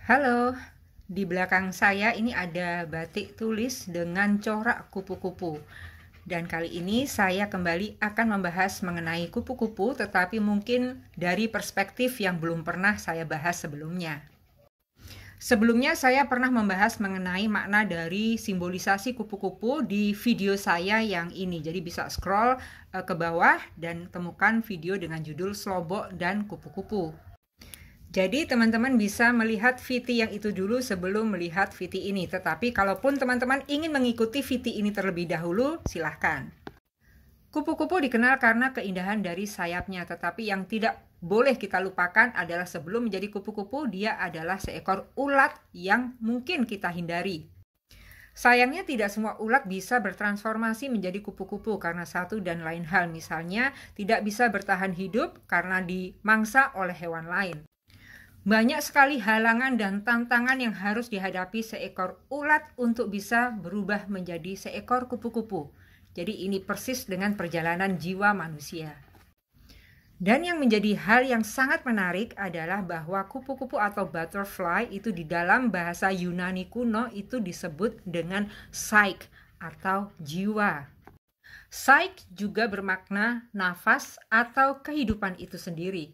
Halo, di belakang saya ini ada batik tulis dengan corak kupu-kupu. Dan kali ini saya kembali akan membahas mengenai kupu-kupu, tetapi mungkin dari perspektif yang belum pernah saya bahas sebelumnya. Sebelumnya saya pernah membahas mengenai makna dari simbolisasi kupu-kupu di video saya yang ini. Jadi bisa scroll ke bawah dan temukan video dengan judul Slobok dan Kupu-kupu. Jadi teman-teman bisa melihat VT yang itu dulu sebelum melihat VT ini. Tetapi kalaupun teman-teman ingin mengikuti VT ini terlebih dahulu, silahkan. Kupu-kupu dikenal karena keindahan dari sayapnya, tetapi yang tidak boleh kita lupakan adalah sebelum menjadi kupu-kupu, dia adalah seekor ulat yang mungkin kita hindari. Sayangnya tidak semua ulat bisa bertransformasi menjadi kupu-kupu karena satu dan lain hal. Misalnya, tidak bisa bertahan hidup karena dimangsa oleh hewan lain. Banyak sekali halangan dan tantangan yang harus dihadapi seekor ulat untuk bisa berubah menjadi seekor kupu-kupu. Jadi ini persis dengan perjalanan jiwa manusia. Dan yang menjadi hal yang sangat menarik adalah bahwa kupu-kupu atau butterfly itu di dalam bahasa Yunani kuno itu disebut dengan psyche atau jiwa. Psyche juga bermakna nafas atau kehidupan itu sendiri.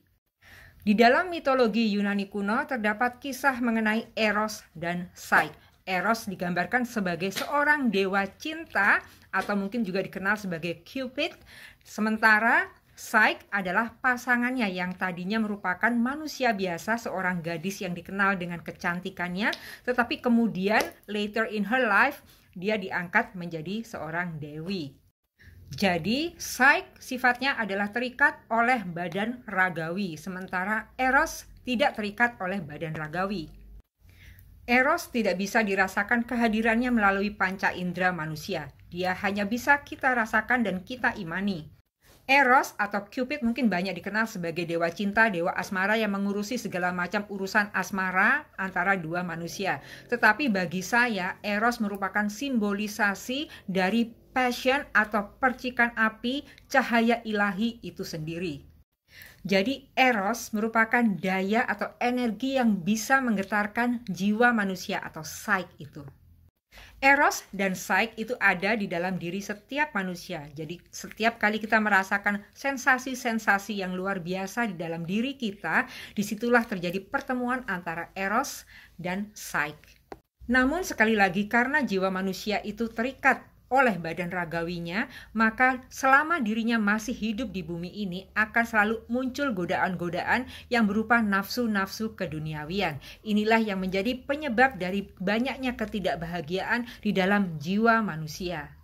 Di dalam mitologi Yunani kuno terdapat kisah mengenai Eros dan Psyche. Eros digambarkan sebagai seorang dewa cinta atau mungkin juga dikenal sebagai Cupid. Sementara Psyche adalah pasangannya yang tadinya merupakan manusia biasa, seorang gadis yang dikenal dengan kecantikannya. Tetapi kemudian later in her life dia diangkat menjadi seorang dewi. Jadi, Psyche sifatnya adalah terikat oleh badan ragawi, sementara Eros tidak terikat oleh badan ragawi. Eros tidak bisa dirasakan kehadirannya melalui panca indera manusia. Dia hanya bisa kita rasakan dan kita imani. Eros atau Cupid mungkin banyak dikenal sebagai dewa cinta, dewa asmara yang mengurusi segala macam urusan asmara antara dua manusia. Tetapi bagi saya, Eros merupakan simbolisasi dari passion atau percikan api cahaya ilahi itu sendiri. Jadi Eros merupakan daya atau energi yang bisa menggetarkan jiwa manusia atau psyche itu. Eros dan Psyche itu ada di dalam diri setiap manusia. Jadi setiap kali kita merasakan sensasi-sensasi yang luar biasa di dalam diri kita, disitulah terjadi pertemuan antara Eros dan Psyche. Namun sekali lagi karena jiwa manusia itu terikat oleh badan ragawinya, maka selama dirinya masih hidup di bumi ini akan selalu muncul godaan-godaan yang berupa nafsu-nafsu keduniawian. Inilah yang menjadi penyebab dari banyaknya ketidakbahagiaan di dalam jiwa manusia.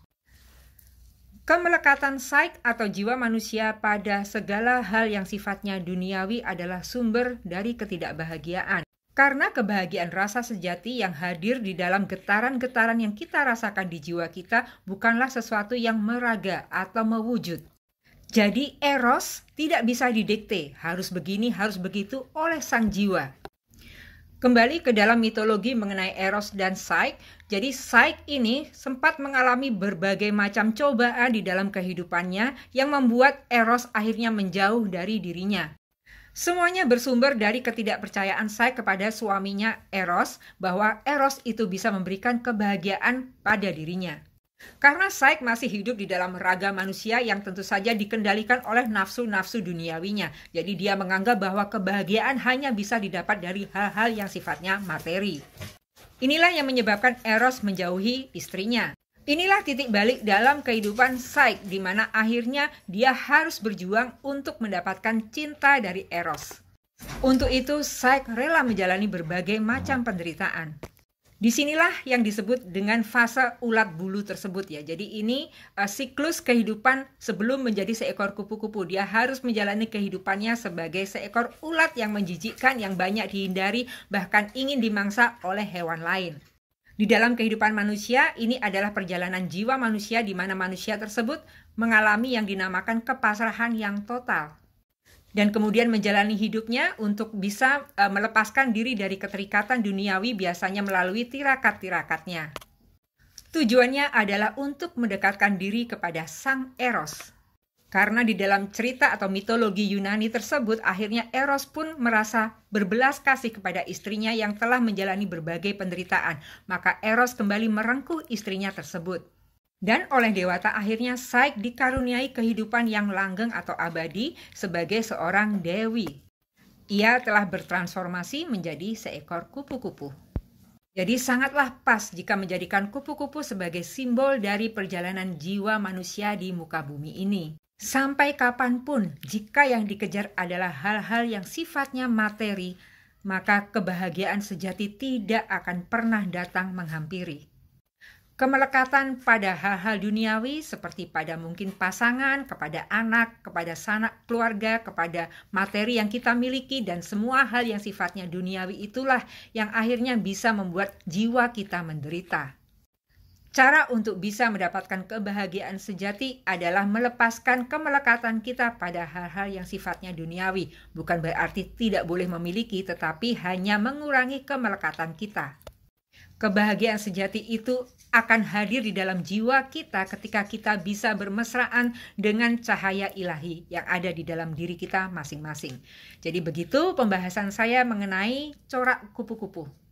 Kemelekatan psyche atau jiwa manusia pada segala hal yang sifatnya duniawi adalah sumber dari ketidakbahagiaan. Karena kebahagiaan rasa sejati yang hadir di dalam getaran-getaran yang kita rasakan di jiwa kita bukanlah sesuatu yang meraga atau mewujud. Jadi Eros tidak bisa didikte, harus begini, harus begitu oleh sang jiwa. Kembali ke dalam mitologi mengenai Eros dan Psyche, jadi Psyche ini sempat mengalami berbagai macam cobaan di dalam kehidupannya yang membuat Eros akhirnya menjauh dari dirinya. Semuanya bersumber dari ketidakpercayaan Psyche kepada suaminya Eros bahwa Eros itu bisa memberikan kebahagiaan pada dirinya. Karena Psyche masih hidup di dalam raga manusia yang tentu saja dikendalikan oleh nafsu-nafsu duniawinya. Jadi dia menganggap bahwa kebahagiaan hanya bisa didapat dari hal-hal yang sifatnya materi. Inilah yang menyebabkan Eros menjauhi istrinya. Inilah titik balik dalam kehidupan Psyche, di mana akhirnya dia harus berjuang untuk mendapatkan cinta dari Eros. Untuk itu, Psyche rela menjalani berbagai macam penderitaan. Disinilah yang disebut dengan fase ulat bulu tersebut ya. Jadi ini siklus kehidupan sebelum menjadi seekor kupu-kupu. Dia harus menjalani kehidupannya sebagai seekor ulat yang menjijikkan, yang banyak dihindari, bahkan ingin dimangsa oleh hewan lain. Di dalam kehidupan manusia, ini adalah perjalanan jiwa manusia di mana manusia tersebut mengalami yang dinamakan kepasrahan yang total. Dan kemudian menjalani hidupnya untuk bisa melepaskan diri dari keterikatan duniawi biasanya melalui tirakat-tirakatnya. Tujuannya adalah untuk mendekatkan diri kepada sang Eros. Karena di dalam cerita atau mitologi Yunani tersebut, akhirnya Eros pun merasa berbelas kasih kepada istrinya yang telah menjalani berbagai penderitaan. Maka Eros kembali merengkuh istrinya tersebut. Dan oleh dewata akhirnya Psyche dikaruniai kehidupan yang langgeng atau abadi sebagai seorang dewi. Ia telah bertransformasi menjadi seekor kupu-kupu. Jadi sangatlah pas jika menjadikan kupu-kupu sebagai simbol dari perjalanan jiwa manusia di muka bumi ini. Sampai kapanpun, jika yang dikejar adalah hal-hal yang sifatnya materi, maka kebahagiaan sejati tidak akan pernah datang menghampiri. Kemelekatan pada hal-hal duniawi seperti pada mungkin pasangan, kepada anak, kepada sanak keluarga, kepada materi yang kita miliki, dan semua hal yang sifatnya duniawi itulah yang akhirnya bisa membuat jiwa kita menderita. Cara untuk bisa mendapatkan kebahagiaan sejati adalah melepaskan kemelekatan kita pada hal-hal yang sifatnya duniawi. Bukan berarti tidak boleh memiliki, tetapi hanya mengurangi kemelekatan kita. Kebahagiaan sejati itu akan hadir di dalam jiwa kita ketika kita bisa bermesraan dengan cahaya ilahi yang ada di dalam diri kita masing-masing. Jadi begitu pembahasan saya mengenai corak kupu-kupu.